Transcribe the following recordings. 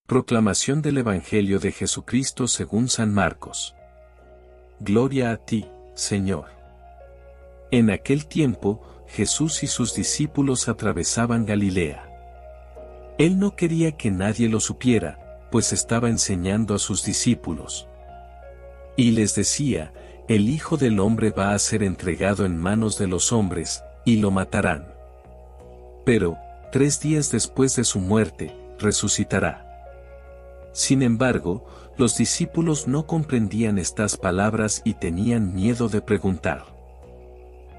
Proclamación del Evangelio de Jesucristo según San Marcos. Gloria a ti, Señor. En aquel tiempo, Jesús y sus discípulos atravesaban Galilea. Él no quería que nadie lo supiera, pues estaba enseñando a sus discípulos. Y les decía, el Hijo del Hombre va a ser entregado en manos de los hombres, y lo matarán. Pero, 3 días después de su muerte, resucitará. Sin embargo, los discípulos no comprendían estas palabras y tenían miedo de preguntar.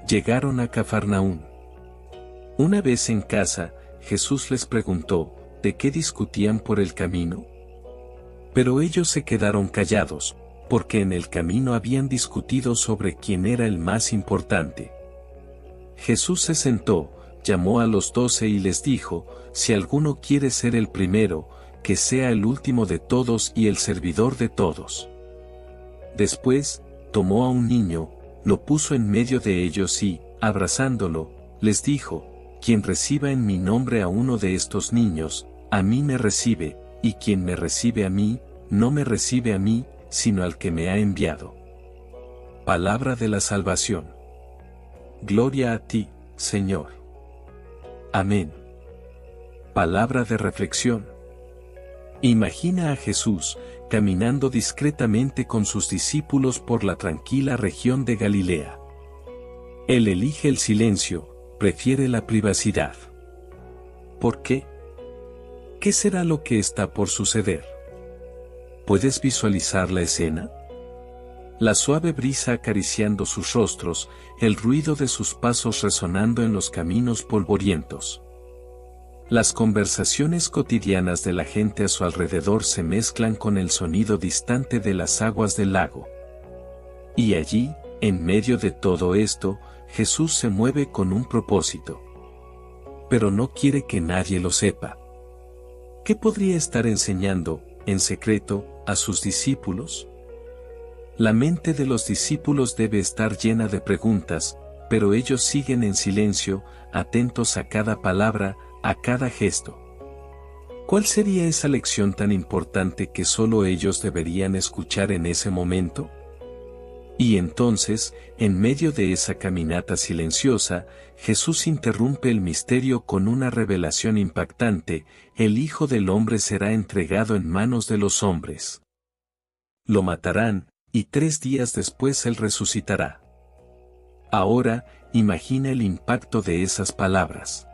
Llegaron a Cafarnaún. Una vez en casa, Jesús les preguntó, ¿de qué discutían por el camino? Pero ellos se quedaron callados, porque en el camino habían discutido sobre quién era el más importante. Jesús se sentó, llamó a los 12 y les dijo, si alguno quiere ser el primero, que sea el último de todos y el servidor de todos. Después, tomó a un niño, lo puso en medio de ellos y, abrazándolo, les dijo, quien reciba en mi nombre a uno de estos niños, a mí me recibe, y quien me recibe a mí, no me recibe a mí, sino al que me ha enviado. Palabra de la salvación. Gloria a ti, Señor. Amén. Palabra de reflexión. Imagina a Jesús, caminando discretamente con sus discípulos por la tranquila región de Galilea. Él elige el silencio, prefiere la privacidad. ¿Por qué? ¿Qué será lo que está por suceder? ¿Puedes visualizar la escena? La suave brisa acariciando sus rostros, el ruido de sus pasos resonando en los caminos polvorientos. Las conversaciones cotidianas de la gente a su alrededor se mezclan con el sonido distante de las aguas del lago. Y allí, en medio de todo esto, Jesús se mueve con un propósito. Pero no quiere que nadie lo sepa. ¿Qué podría estar enseñando, en secreto, a sus discípulos? La mente de los discípulos debe estar llena de preguntas, pero ellos siguen en silencio, atentos a cada palabra, a cada gesto. ¿Cuál sería esa lección tan importante que solo ellos deberían escuchar en ese momento? Y entonces, en medio de esa caminata silenciosa, Jesús interrumpe el misterio con una revelación impactante: el Hijo del Hombre será entregado en manos de los hombres. Lo matarán, y 3 días después Él resucitará. Ahora, imagina el impacto de esas palabras.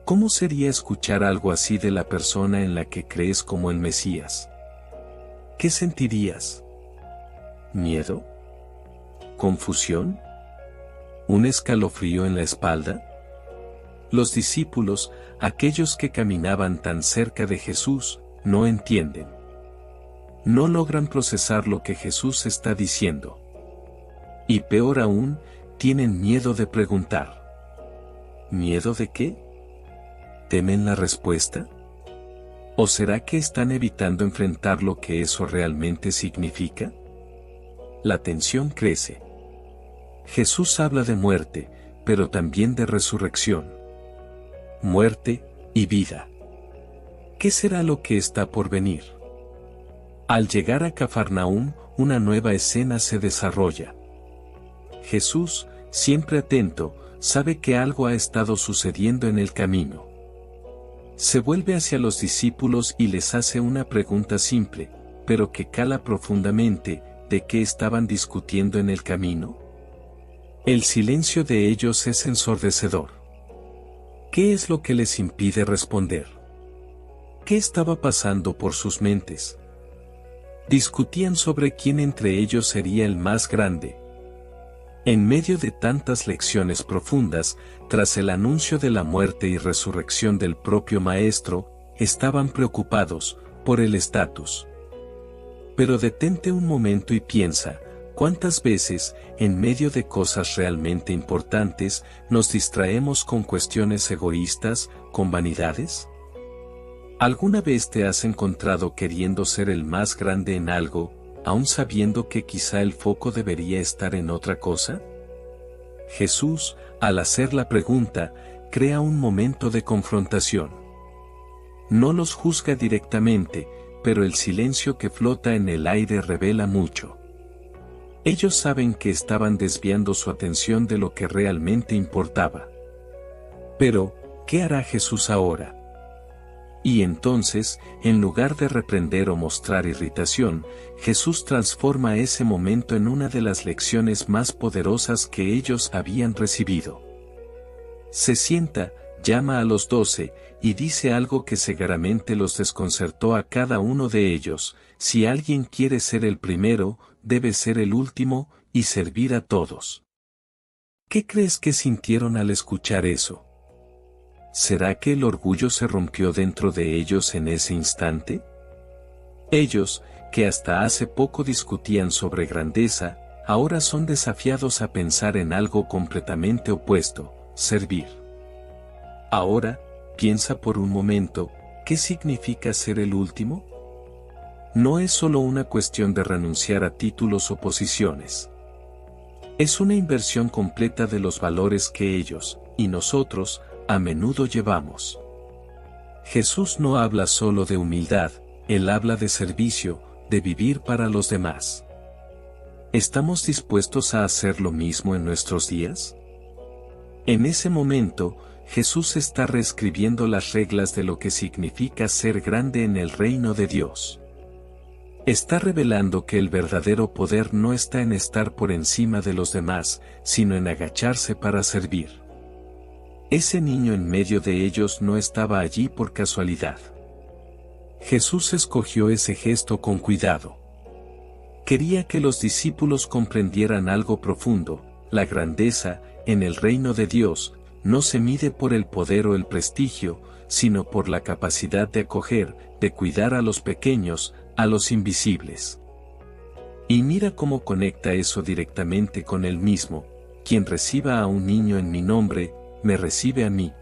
¿Cómo sería escuchar algo así de la persona en la que crees como el Mesías? ¿Qué sentirías? ¿Miedo? ¿Confusión? ¿Un escalofrío en la espalda? Los discípulos, aquellos que caminaban tan cerca de Jesús, no entienden. No logran procesar lo que Jesús está diciendo. Y peor aún, tienen miedo de preguntar. ¿Miedo de qué? ¿Temen la respuesta? ¿O será que están evitando enfrentar lo que eso realmente significa? La tensión crece. Jesús habla de muerte, pero también de resurrección. Muerte y vida. ¿Qué será lo que está por venir? Al llegar a Cafarnaún, una nueva escena se desarrolla. Jesús, siempre atento, sabe que algo ha estado sucediendo en el camino. Se vuelve hacia los discípulos y les hace una pregunta simple, pero que cala profundamente: ¿de qué estaban discutiendo en el camino? El silencio de ellos es ensordecedor. ¿Qué es lo que les impide responder? ¿Qué estaba pasando por sus mentes? Discutían sobre quién entre ellos sería el más grande. En medio de tantas lecciones profundas, tras el anuncio de la muerte y resurrección del propio Maestro, estaban preocupados por el estatus. Pero detente un momento y piensa, ¿cuántas veces, en medio de cosas realmente importantes, nos distraemos con cuestiones egoístas, con vanidades? ¿Alguna vez te has encontrado queriendo ser el más grande en algo, aun sabiendo que quizá el foco debería estar en otra cosa? Jesús, al hacer la pregunta, crea un momento de confrontación. No los juzga directamente, pero el silencio que flota en el aire revela mucho. Ellos saben que estaban desviando su atención de lo que realmente importaba. Pero, ¿qué hará Jesús ahora? Y entonces, en lugar de reprender o mostrar irritación, Jesús transforma ese momento en una de las lecciones más poderosas que ellos habían recibido. Se sienta, llama a los 12, y dice algo que seguramente los desconcertó a cada uno de ellos: si alguien quiere ser el primero, debe ser el último, y servir a todos. ¿Qué crees que sintieron al escuchar eso? ¿Será que el orgullo se rompió dentro de ellos en ese instante? Ellos, que hasta hace poco discutían sobre grandeza, ahora son desafiados a pensar en algo completamente opuesto: servir. Ahora, piensa por un momento, ¿qué significa ser el último? No es solo una cuestión de renunciar a títulos o posiciones. Es una inversión completa de los valores que ellos, y nosotros, a menudo llevamos. Jesús no habla solo de humildad, Él habla de servicio, de vivir para los demás. ¿Estamos dispuestos a hacer lo mismo en nuestros días? En ese momento, Jesús está reescribiendo las reglas de lo que significa ser grande en el reino de Dios. Está revelando que el verdadero poder no está en estar por encima de los demás, sino en agacharse para servir. Ese niño en medio de ellos no estaba allí por casualidad. Jesús escogió ese gesto con cuidado. Quería que los discípulos comprendieran algo profundo: la grandeza, en el reino de Dios, no se mide por el poder o el prestigio, sino por la capacidad de acoger, de cuidar a los pequeños, a los invisibles. Y mira cómo conecta eso directamente con él mismo: quien reciba a un niño en mi nombre, me recibe a mí.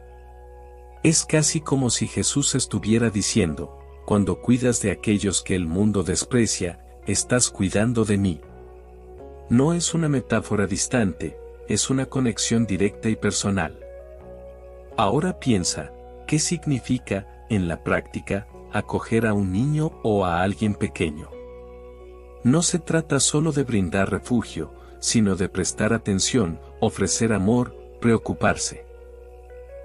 Es casi como si Jesús estuviera diciendo: cuando cuidas de aquellos que el mundo desprecia, estás cuidando de mí. No es una metáfora distante, es una conexión directa y personal. Ahora piensa, ¿qué significa, en la práctica, acoger a un niño o a alguien pequeño? No se trata solo de brindar refugio, sino de prestar atención, ofrecer amor, preocuparse.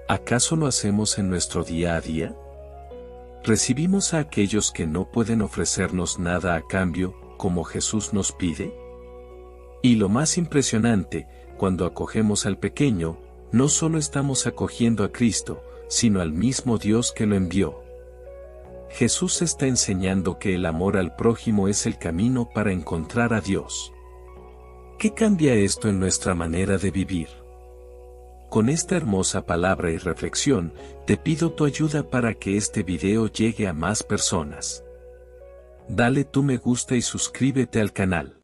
¿Acaso lo hacemos en nuestro día a día? ¿Recibimos a aquellos que no pueden ofrecernos nada a cambio, como Jesús nos pide? Y lo más impresionante, cuando acogemos al pequeño, no solo estamos acogiendo a Cristo, sino al mismo Dios que lo envió. Jesús está enseñando que el amor al prójimo es el camino para encontrar a Dios. ¿Qué cambia esto en nuestra manera de vivir? Con esta hermosa palabra y reflexión, te pido tu ayuda para que este video llegue a más personas. Dale tu me gusta y suscríbete al canal.